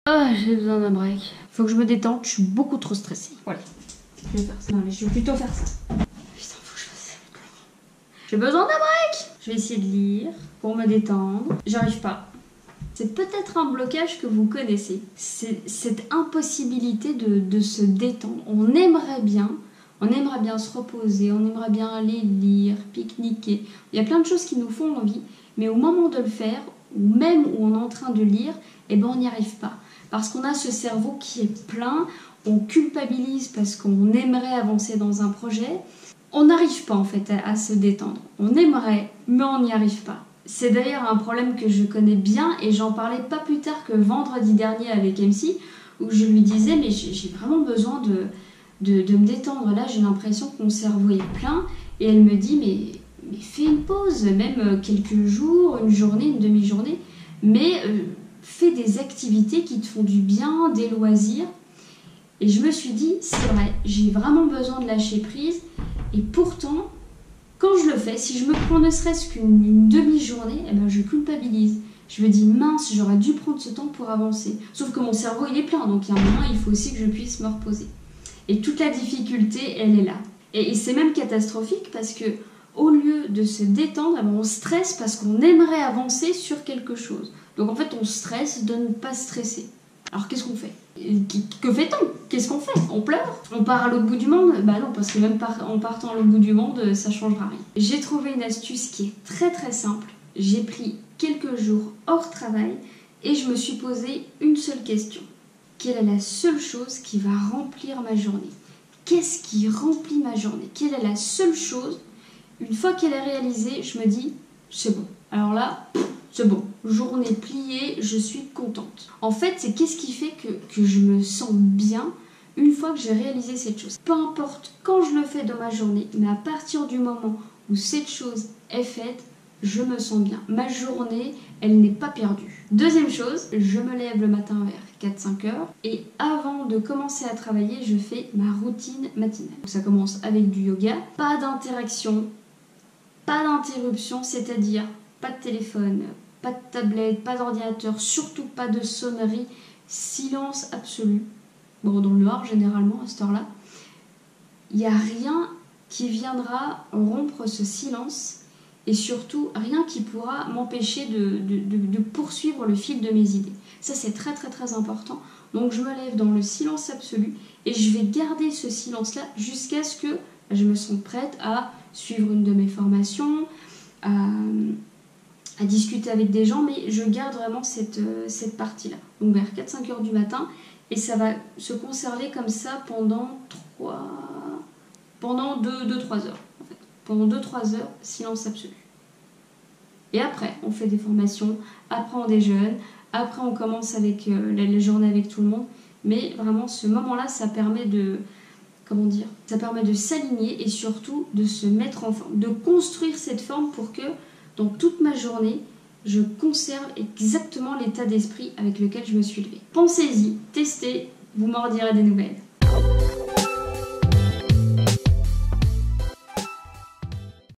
Ah, j'ai besoin d'un break. Faut que je me détende, je suis beaucoup trop stressée. Voilà. Je vais faire ça. Non, mais je vais plutôt faire ça. Putain, faut que je fasse ça. J'ai besoin d'un break. Je vais essayer de lire pour me détendre. J'arrive pas. C'est peut-être un blocage que vous connaissez. C'est cette impossibilité de se détendre. On aimerait bien se reposer, on aimerait bien aller lire, pique-niquer. Il y a plein de choses qui nous font envie, mais au moment de le faire, ou même où on est en train de lire, eh ben on n'y arrive pas. Parce qu'on a ce cerveau qui est plein, on culpabilise parce qu'on aimerait avancer dans un projet. On n'arrive pas en fait à se détendre. On aimerait, mais on n'y arrive pas. C'est d'ailleurs un problème que je connais bien et j'en parlais pas plus tard que vendredi dernier avec MC, où je lui disais mais j'ai vraiment besoin de me détendre. Là j'ai l'impression que mon cerveau est plein et elle me dit mais fais une pause, même quelques jours, une journée, une demi-journée, mais fais des activités qui te font du bien, des loisirs. Et je me suis dit c'est vrai, j'ai vraiment besoin de lâcher prise et pourtant quand je le fais, si je me prends ne serait-ce qu'une demi-journée, eh ben je culpabilise. Je me dis mince, j'aurais dû prendre ce temps pour avancer. Sauf que mon cerveau il est plein, donc il y a un moment il faut aussi que je puisse me reposer. Et toute la difficulté, elle est là. Et c'est même catastrophique parce que au lieu de se détendre, eh ben on stresse parce qu'on aimerait avancer sur quelque chose. Donc en fait on stresse de ne pas stresser. Alors qu'est-ce qu'on fait? Que fait-on? Qu'est-ce qu'on fait? On pleure? On part à l'autre bout du monde? Bah non, parce que même en partant à l'autre bout du monde, ça changera rien. J'ai trouvé une astuce qui est très très simple. J'ai pris quelques jours hors travail et je me suis posé une seule question. Quelle est la seule chose qui va remplir ma journée? Qu'est-ce qui remplit ma journée? Quelle est la seule chose? Une fois qu'elle est réalisée, je me dis, c'est bon. Alors là, c'est bon. Journée pliée, je suis contente. En fait, c'est qu'est-ce qui fait que je me sens bien une fois que j'ai réalisé cette chose. Peu importe quand je le fais dans ma journée, mais à partir du moment où cette chose est faite, je me sens bien. Ma journée, elle n'est pas perdue. Deuxième chose, je me lève le matin vers 4-5 heures et avant de commencer à travailler, je fais ma routine matinale. Donc ça commence avec du yoga, pas d'interaction, pas d'interruption, c'est-à-dire pas de téléphone, pas de tablette, pas d'ordinateur, surtout pas de sonnerie, silence absolu. Bon, dans le noir généralement à cette heure-là. Il n'y a rien qui viendra rompre ce silence et surtout rien qui pourra m'empêcher de poursuivre le fil de mes idées. Ça c'est très très très important. Donc je me lève dans le silence absolu et je vais garder ce silence-là jusqu'à ce que je me sente prête à suivre une de mes formations, à discuter avec des gens, mais je garde vraiment cette partie-là. Donc vers 4-5 heures du matin, et ça va se conserver comme ça pendant 2-3 heures. En fait. Pendant 2-3 heures, silence absolu. Et après, on fait des formations, après on déjeune, après on commence avec la journée avec tout le monde, mais vraiment ce moment-là, ça permet de... Comment dire? Ça permet de s'aligner et surtout de se mettre en forme, de construire cette forme pour que dans toute ma journée, je conserve exactement l'état d'esprit avec lequel je me suis levée. Pensez-y, testez, vous m'en redirez des nouvelles.